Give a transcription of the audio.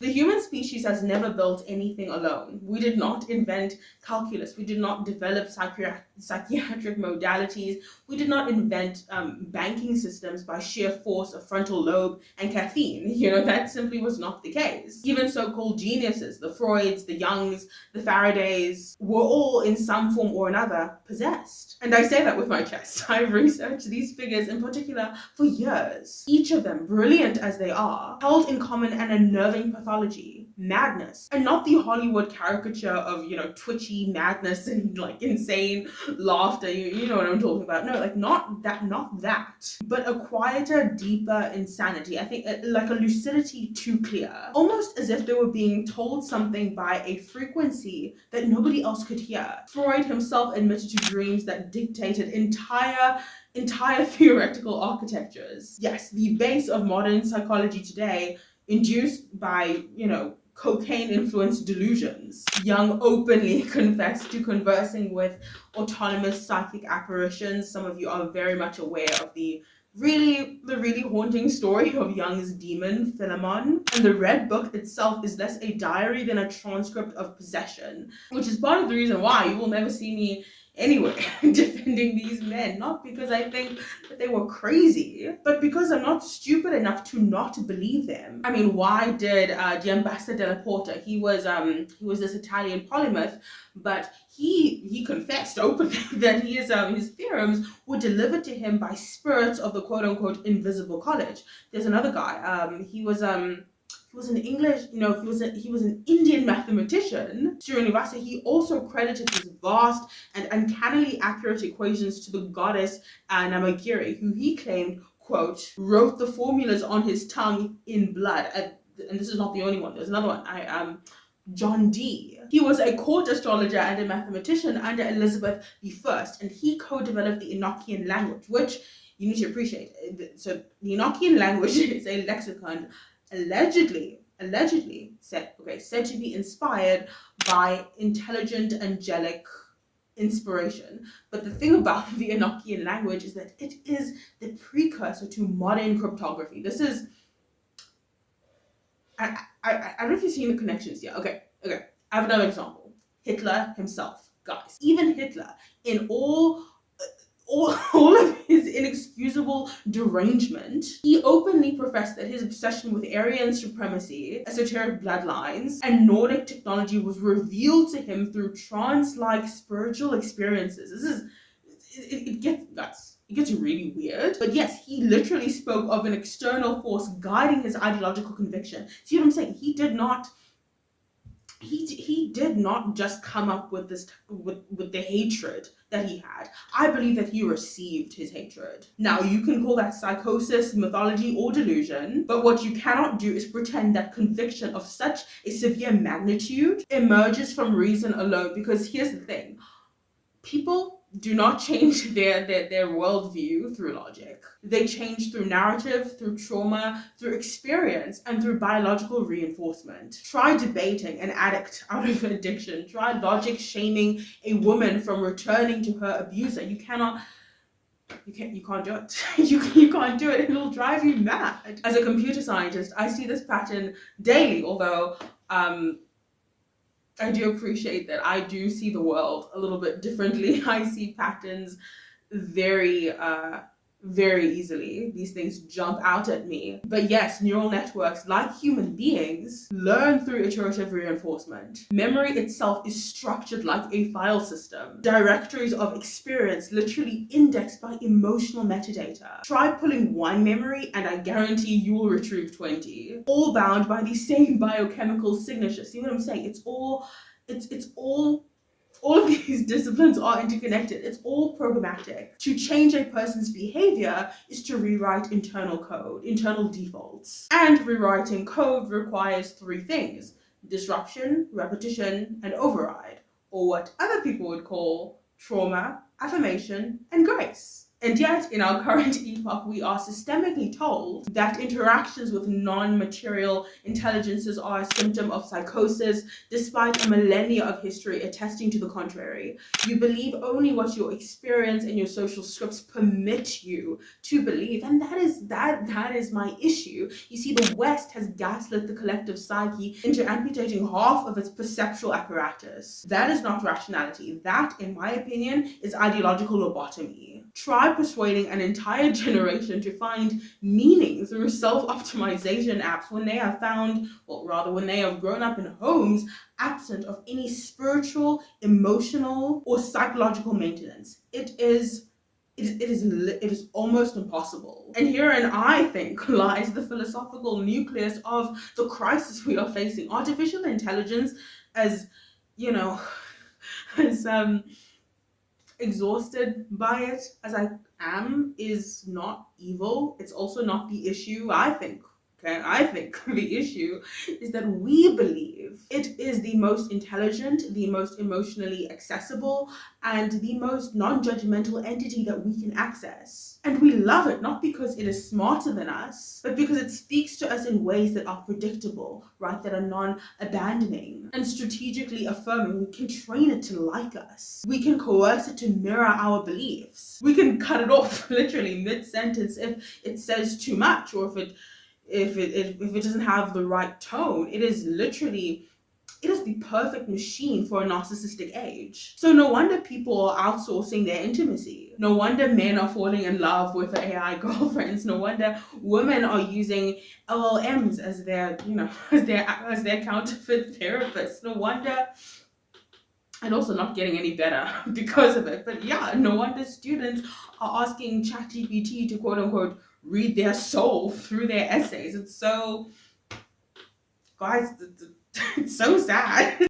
The human species has never built anything alone. We did not invent calculus. We did not develop psychiatric modalities. We did not invent banking systems by sheer force of frontal lobe and caffeine. That simply was not the case. Even so-called geniuses, the Freuds, the Jungs, the Faradays, were all in some form or another possessed. And I say that with my chest. I've researched these figures in particular for years. Each of them, brilliant as they are, held in common an unnerving pathology: madness. And not the Hollywood caricature of, twitchy madness and like insane laughter. You know what I'm talking about. No, like not that, but a quieter, deeper insanity. I think like a lucidity too clear, almost as if they were being told something by a frequency that nobody else could hear. Freud himself admitted to dreams that dictated entire theoretical architectures. Yes, the base of modern psychology today, induced by, cocaine-influenced delusions. Jung openly confessed to conversing with autonomous psychic apparitions. Some of you are very much aware of the really haunting story of Jung's demon, Philemon. And the Red Book itself is less a diary than a transcript of possession, which is part of the reason why you will never see me anyway defending these men. Not because I think that they were crazy, but because I'm not stupid enough to not believe them. I mean, why did Giambattista della Porta, he was this Italian polymath, but he confessed openly that his theorems were delivered to him by spirits of the quote-unquote invisible college. There's another guy, he was an English, he was an Indian mathematician, Srinivasa. He also credited his vast and uncannily accurate equations to the goddess Namakiri, who he claimed, quote, wrote the formulas on his tongue in blood. And this is not the only one. There's another one. John Dee. He was a court astrologer and a mathematician under Elizabeth I, and he co-developed the Enochian language, which you need to appreciate. So the Enochian language is a lexicon allegedly said to be inspired by intelligent angelic inspiration. But the thing about the Enochian language is that it is the precursor to modern cryptography. This is, I don't know if you've seen the connections yet. Okay. I have another example. Hitler himself, guys. Even Hitler, in all of his inexcusable derangement, he openly professed that his obsession with Aryan supremacy, esoteric bloodlines, and Nordic technology was revealed to him through trance-like spiritual experiences. It gets really weird. But yes, he literally spoke of an external force guiding his ideological conviction. See what I'm saying? He did not just come up with this with the hatred that he had. I believe that he received his hatred. Now, you can call that psychosis, mythology, or delusion, but what you cannot do is pretend that conviction of such a severe magnitude emerges from reason alone, because here's the thing. People do not change their worldview through logic. They change through narrative, through trauma, through experience, and through biological reinforcement. Try debating an addict out of addiction. Try logic shaming a woman from returning to her abuser. You can't do it. You can't do it. It'll drive you mad. As a computer scientist, I see this pattern daily, although I do appreciate that I do see the world a little bit differently. I see patterns very easily. These things jump out at me. But yes, neural networks, like human beings, learn through iterative reinforcement. Memory itself is structured like a file system. Directories of experience literally indexed by emotional metadata. Try pulling one memory and I guarantee you will retrieve 20. All bound by the same biochemical signature. See what I'm saying? It's all of these disciplines are interconnected. It's all programmatic. To change a person's behavior is to rewrite internal code, internal defaults. And rewriting code requires three things: disruption, repetition, and override, or what other people would call trauma, affirmation, and grace. And yet, in our current epoch, we are systemically told that interactions with non-material intelligences are a symptom of psychosis, despite a millennia of history attesting to the contrary. You believe only what your experience and your social scripts permit you to believe, and that is my issue. You see, the West has gaslit the collective psyche into amputating half of its perceptual apparatus. That is not rationality. That, in my opinion, is ideological lobotomy. Try persuading an entire generation to find meaning through self-optimization apps when they have found, or rather when they have grown up in homes absent of any spiritual, emotional, or psychological maintenance. It is almost impossible. And herein, I think, lies the philosophical nucleus of the crisis we are facing. Artificial intelligence, as you know, as exhausted by it as I am, is not evil. It's also not the issue, I think. Okay, I think the issue is that we believe it is the most intelligent, the most emotionally accessible, and the most non-judgmental entity that we can access. And we love it, not because it is smarter than us, but because it speaks to us in ways that are predictable, right? That are non-abandoning and strategically affirming. We can train it to like us. We can coerce it to mirror our beliefs. We can cut it off literally mid-sentence if it says too much, or if it doesn't have the right tone. It is the perfect machine for a narcissistic age. So no wonder people are outsourcing their intimacy. No wonder men are falling in love with AI girlfriends. No wonder women are using LLMs as their, as their counterfeit therapists. No wonder, and also not getting any better because of it. But yeah, no wonder students are asking ChatGPT to quote unquote read their soul through their essays. It's so, guys, it's so sad.